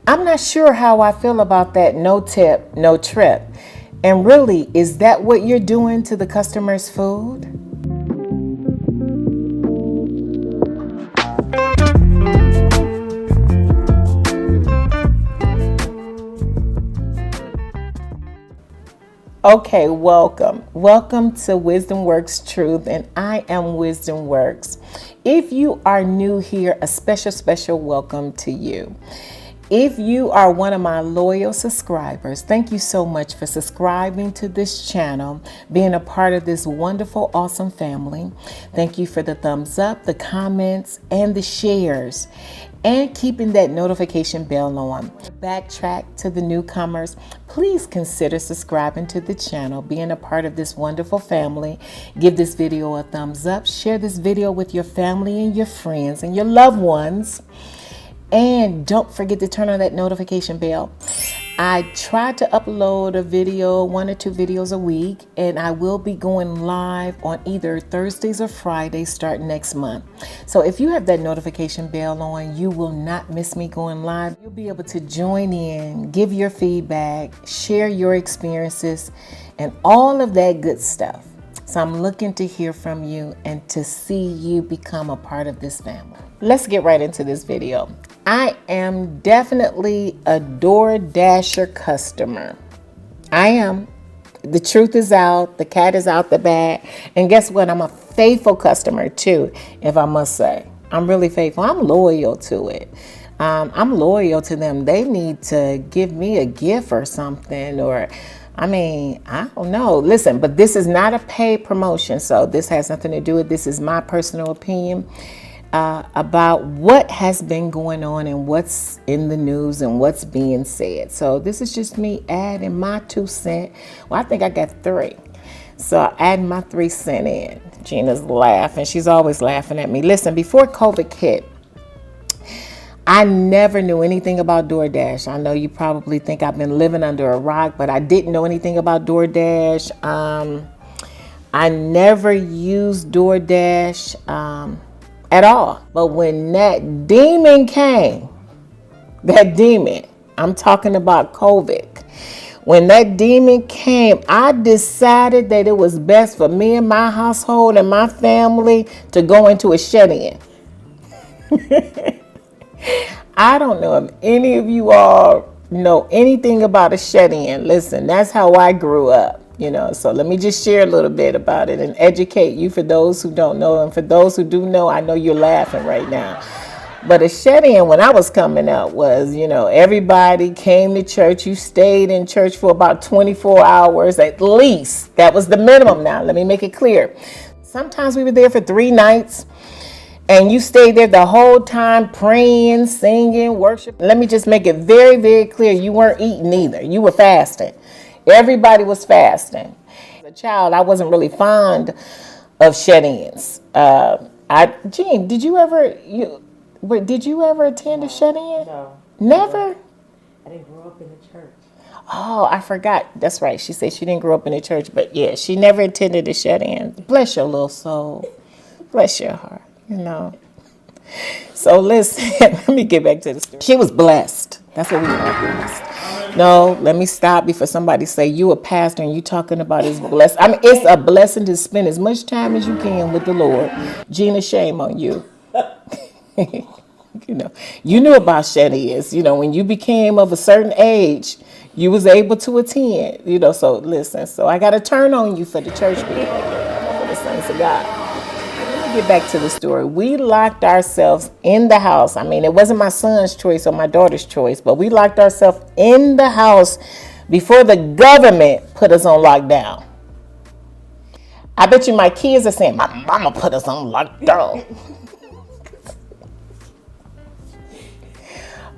I'm not sure how I feel about that no tip, no trip. And really, is that what you're doing to the customer's food? Okay, welcome. Welcome to Wisdom Works Truth, and I am Wisdom Works. If you are new here, a special welcome to you. If you are one of my loyal subscribers, thank you so much for subscribing to this channel, being a part of this wonderful, awesome family. Thank you for the thumbs up, the comments, and the shares, and keeping that notification bell on. Backtrack to the newcomers, please consider subscribing to the channel, being a part of this wonderful family. Give this video a thumbs up, share this video with your family and your friends and your loved ones. And don't forget to turn on that notification bell. I try to upload a video, 1 or 2 videos a week, and I will be going live on either Thursdays or Fridays starting next month. So if you have that notification bell on, you will not miss me going live. You'll be able to join in, give your feedback, share your experiences, and all of that good stuff. So I'm looking to hear from you and to see you become a part of this family. Let's get right into this video. I am definitely a DoorDasher customer. I am. The truth is out. The cat is out the bag. And guess what? I'm a faithful customer too, if I must say. I'm really faithful. I'm loyal to it. I'm loyal to them. They need to give me a gift or something, or I don't know. Listen, but this is not a paid promotion, so this has nothing to do with this. Is my personal opinion about what has been going on and what's in the news and what's being said. So this is just me adding my 2 cents. Well, I think I got 3. So adding my 3 cents in. Gina's laughing. She's always laughing at me. Listen, before COVID hit, I never knew anything about DoorDash. I know you probably think I've been living under a rock, but I didn't know anything about DoorDash. I never used DoorDash at all. But when that demon came, I'm talking about COVID. When that demon came, I decided that it was best for me and my household and my family to go into a shut-in. I don't know if any of you all know anything about a shut-in. Listen, that's how I grew up, so let me just share a little bit about it and educate you for those who don't know. And for those who do know, I know you're laughing right now. But a shut-in when I was coming up was, everybody came to church. You stayed in church for about 24 hours at least. That was the minimum. Now, let me make it clear. Sometimes we were there for 3 nights. And you stayed there the whole time praying, singing, worship. Let me just make it very, very clear. You weren't eating either. You were fasting. Everybody was fasting. As a child, I wasn't really fond of shut-ins. Jean, did you ever attend a shut-in? No. Never? I didn't grow up in the church. Oh, I forgot. That's right. She said she didn't grow up in the church, but yeah, she never attended a shut-in. Bless your little soul. Bless your heart. So listen, let me get back to the story. She was blessed. That's what we are. No, let me stop before somebody say you a pastor and you talking about his blessed. It's a blessing to spend as much time as you can with the Lord. Gina, shame on you. You knew about shut-ins. When you became of a certain age, you was able to attend. So listen. So I got to turn on you for the church people, for the saints of God. Get back to the story. We locked ourselves in the house. It wasn't my son's choice or my daughter's choice, but we locked ourselves in the house before the government put us on lockdown. I bet you my kids are saying, my mama put us on lockdown.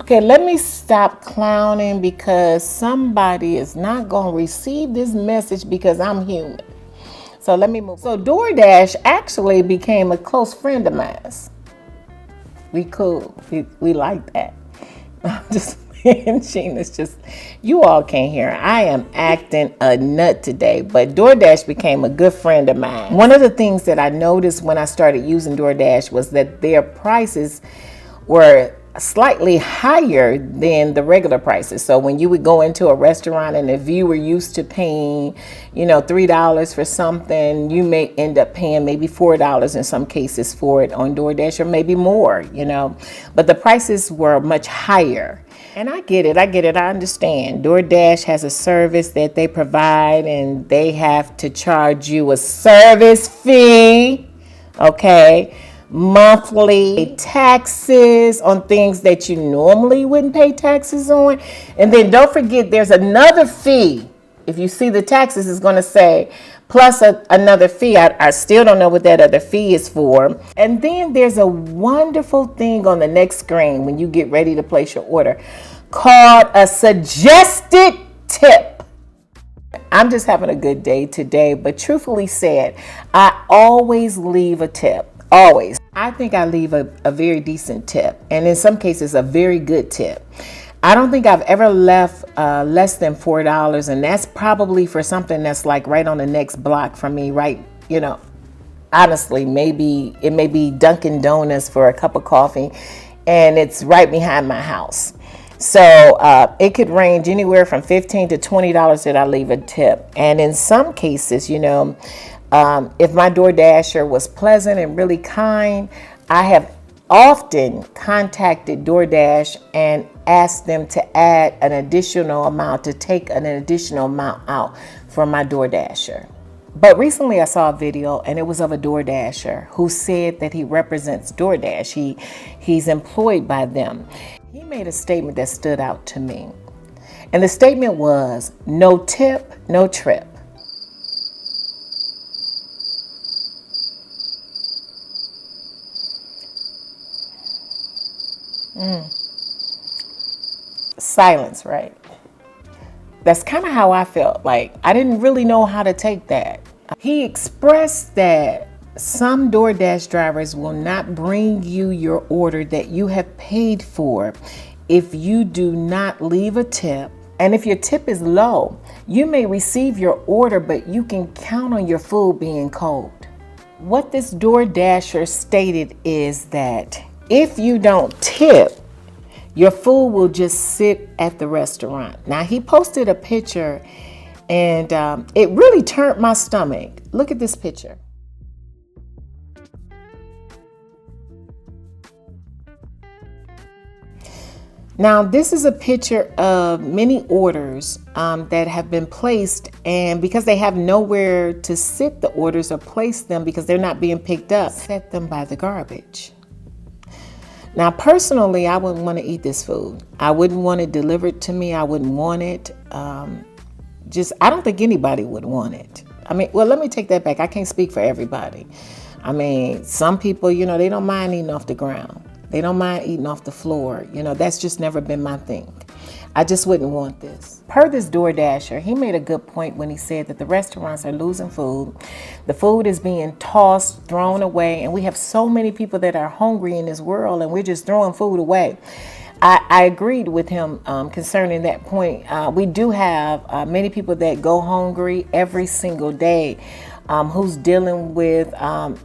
Okay, let me stop clowning because somebody is not going to receive this message because I'm human. So let me move. So DoorDash actually became a close friend of mine. We cool. We like that. I'm just Gina's just, you all can't hear. I am acting a nut today, but DoorDash became a good friend of mine. One of the things that I noticed when I started using DoorDash was that their prices were slightly higher than the regular prices. So when you would go into a restaurant and if you were used to paying, $3 for something, you may end up paying maybe $4 in some cases for it on DoorDash, or maybe more, but the prices were much higher. And I get it. I understand. DoorDash has a service that they provide and they have to charge you a service fee. Okay. Monthly taxes on things that you normally wouldn't pay taxes on. And then don't forget there's another fee. If you see the taxes, it's going to say plus another fee. I still don't know what that other fee is for. And then there's a wonderful thing on the next screen when you get ready to place your order called a suggested tip. I'm just having a good day today, but truthfully said, I always leave a tip. Always. I think I leave a very decent tip, and in some cases a very good tip. I don't think I've ever left less than $4, and that's probably for something that's like right on the next block from me, right? Honestly, maybe it may be Dunkin' Donuts for a cup of coffee, and it's right behind my house. So it could range anywhere from $15 to $20 that I leave a tip. And in some cases, if my DoorDasher was pleasant and really kind, I have often contacted DoorDash and asked them to add an additional amount, to take an additional amount out for my DoorDasher. But recently I saw a video and it was of a DoorDasher who said that he represents DoorDash. He's employed by them. He made a statement that stood out to me. And the statement was, no tip, no trip. Silence, right? That's kind of how I felt. Like, I didn't really know how to take that. He expressed that some DoorDash drivers will not bring you your order that you have paid for if you do not leave a tip. And if your tip is low, you may receive your order, but you can count on your food being cold. What this DoorDasher stated is that if you don't tip, your food will just sit at the restaurant. Now, he posted a picture and it really turned my stomach. Look at this picture. Now, this is a picture of many orders that have been placed, and because they have nowhere to sit the orders or place them because they're not being picked up, set them by the garbage. Now, personally, I wouldn't want to eat this food. I wouldn't want it delivered to me. I wouldn't want it. I don't think anybody would want it. Let me take that back. I can't speak for everybody. Some people, they don't mind eating off the ground. They don't mind eating off the floor. That's just never been my thing. I just wouldn't want this. Per this DoorDasher, he made a good point when he said that the restaurants are losing food. The food is being tossed, thrown away, and we have so many people that are hungry in this world, and we're just throwing food away. I agreed with him concerning that point. We do have many people that go hungry every single day. Who's dealing with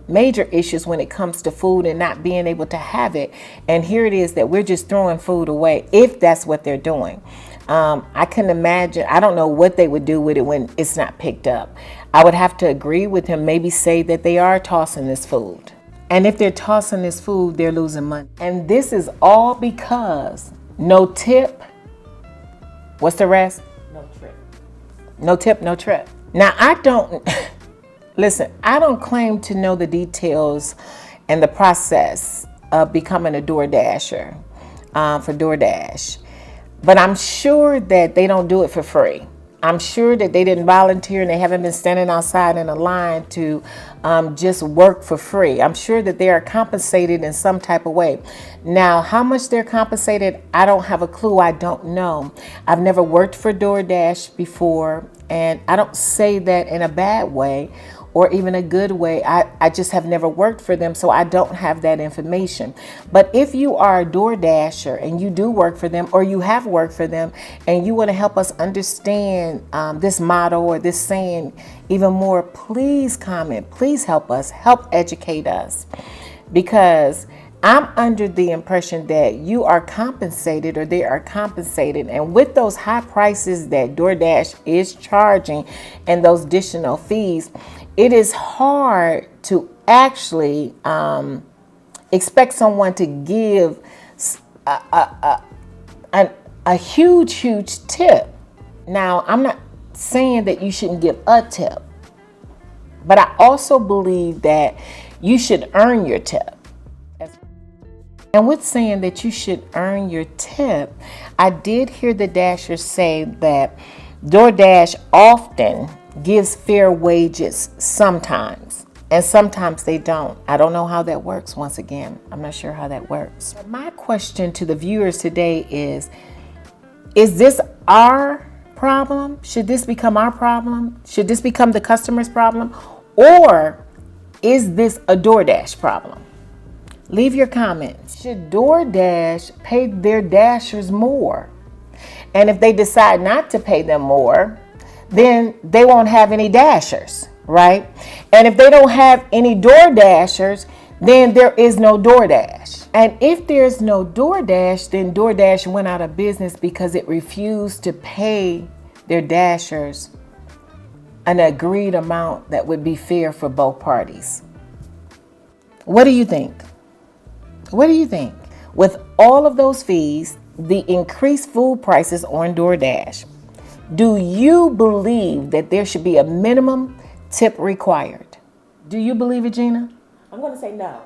major issues when it comes to food and not being able to have it. And here it is that we're just throwing food away if that's what they're doing. I can imagine, I don't know what they would do with it when it's not picked up. I would have to agree with him, maybe say that they are tossing this food. And if they're tossing this food, they're losing money. And this is all because no tip. What's the rest? No trip. No tip, no trip. Now, I don't claim to know the details and the process of becoming a DoorDasher for DoorDash. But I'm sure that they don't do it for free. I'm sure that they didn't volunteer and they haven't been standing outside in a line to just work for free. I'm sure that they are compensated in some type of way. Now, how much they're compensated, I don't have a clue. I don't know. I've never worked for DoorDash before, and I don't say that in a bad way or even a good way. I just have never worked for them, so I don't have that information. But if you are a DoorDasher and you do work for them, or you have worked for them, and you want to help us understand this motto or this saying even more, please comment. Please help us. Help educate us. Because I'm under the impression that you are compensated, or they are compensated. And with those high prices that DoorDash is charging and those additional fees, it is hard to actually expect someone to give a huge tip. Now, I'm not saying that you shouldn't give a tip, but I also believe that you should earn your tip. And with saying that you should earn your tip, I did hear the Dashers say that DoorDash often gives fair wages sometimes, and sometimes they don't. I don't know how that works. Once again, I'm not sure how that works. But my question to the viewers today is this our problem? Should this become our problem? Should this become the customer's problem? Or is this a DoorDash problem? Leave your comments. Should DoorDash pay their Dashers more? And if they decide not to pay them more, then they won't have any Dashers, right? And if they don't have any DoorDashers, then there is no DoorDash. And if there's no DoorDash, then DoorDash went out of business because it refused to pay their Dashers an agreed amount that would be fair for both parties. What do you think? What do you think? With all of those fees, the increased food prices on DoorDash, do you believe that there should be a minimum tip required? Do you believe it, Gina? I'm going to say no.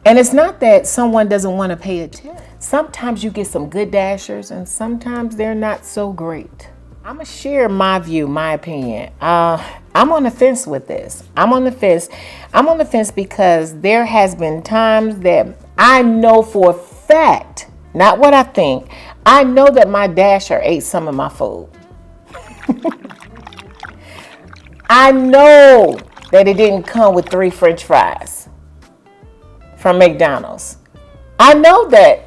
And it's not that someone doesn't want to pay a tip. Sometimes you get some good Dashers and sometimes they're not so great. I'm going to share my view, my opinion. I'm on the fence with this. I'm on the fence because there has been times that I know for a fact, not what I think, I know that my Dasher ate some of my food. I know that it didn't come with 3 French fries from McDonald's. I know that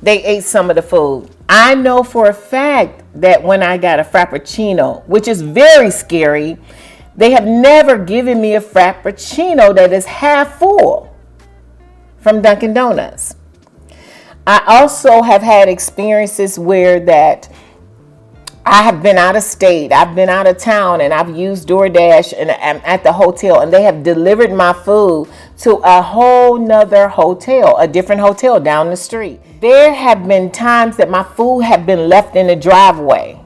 they ate some of the food. I know for a fact that when I got a Frappuccino, which is very scary, they have never given me a Frappuccino that is half full from Dunkin' Donuts. I also have had experiences where that I have been out of state, I've been out of town, and I've used DoorDash and I'm at the hotel, and they have delivered my food to a whole nother hotel, a different hotel down the street. There have been times that my food have been left in the driveway,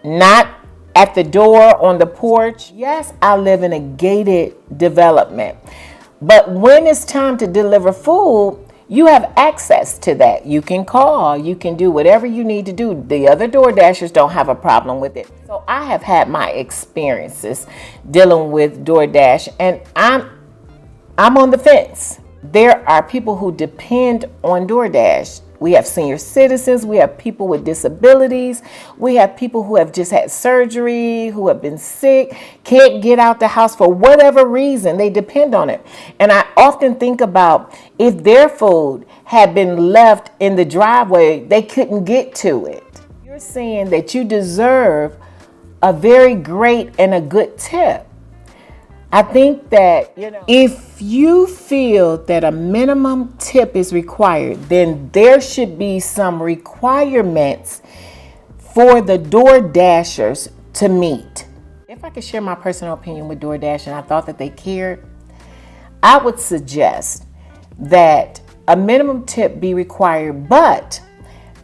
not at the door, on the porch. Yes, I live in a gated development, but when it's time to deliver food, you have access to that. You can call, you can do whatever you need to do. The other DoorDashers don't have a problem with it. So I have had my experiences dealing with DoorDash, and I'm on the fence. There are people who depend on DoorDash. We have senior citizens, we have people with disabilities, we have people who have just had surgery, who have been sick, can't get out the house for whatever reason, they depend on it. And I often think about if their food had been left in the driveway, they couldn't get to it. You're saying that you deserve a very great and a good tip. I think that, if you feel that a minimum tip is required, then there should be some requirements for the DoorDashers to meet. If I could share my personal opinion with DoorDash and I thought that they cared, I would suggest that a minimum tip be required, but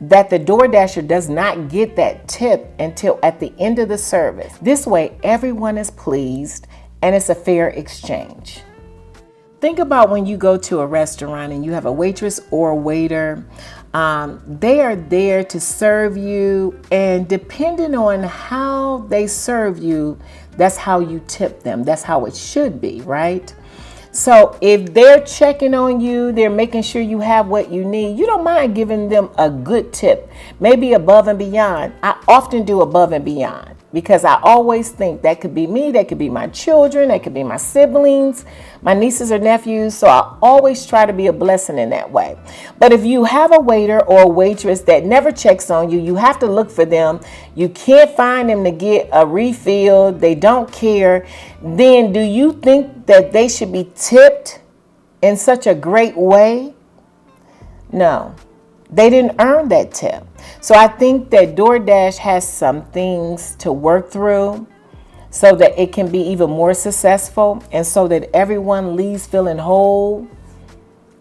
that the DoorDasher does not get that tip until at the end of the service. This way, everyone is pleased and it's a fair exchange. Think about when you go to a restaurant and you have a waitress or a waiter. They are there to serve you, and depending on how they serve you, that's how you tip them. That's how it should be, right? So if they're checking on you, they're making sure you have what you need, you don't mind giving them a good tip, maybe above and beyond. I often do above and beyond. because I always think that could be me, that could be my children, that could be my siblings, my nieces or nephews. So I always try to be a blessing in that way. But if you have a waiter or a waitress that never checks on you, you have to look for them. You can't find them to get a refill. They don't care. Then do you think that they should be tipped in such a great way? No, they didn't earn that tip. So I think that DoorDash has some things to work through so that it can be even more successful and so that everyone leaves feeling whole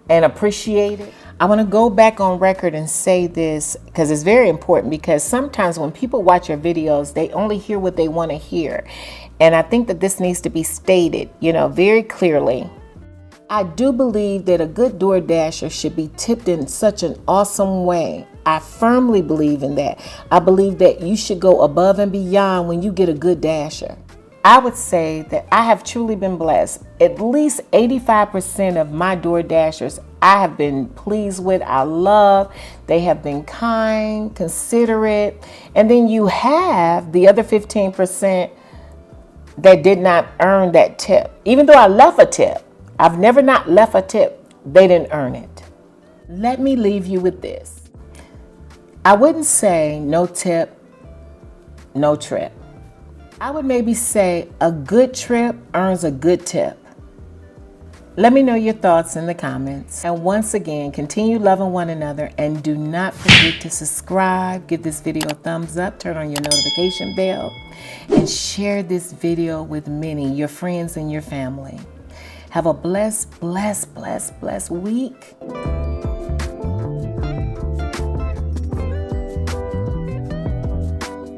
and appreciated. I want to go back on record and say this because it's very important, because sometimes when people watch your videos, they only hear what they want to hear. And I think that this needs to be stated, very clearly. I do believe that a good DoorDasher should be tipped in such an awesome way. I firmly believe in that. I believe that you should go above and beyond when you get a good dasher. I would say that I have truly been blessed. At least 85% of my DoorDashers I have been pleased with. I love. They have been kind, considerate. And then you have the other 15% that did not earn that tip. Even though I left a tip, I've never not left a tip. They didn't earn it. Let me leave you with this. I wouldn't say no tip, no trip. I would maybe say a good trip earns a good tip. Let me know your thoughts in the comments. And once again, continue loving one another, and do not forget to subscribe, give this video a thumbs up, turn on your notification bell, and share this video with many, your friends and your family. Have a blessed week.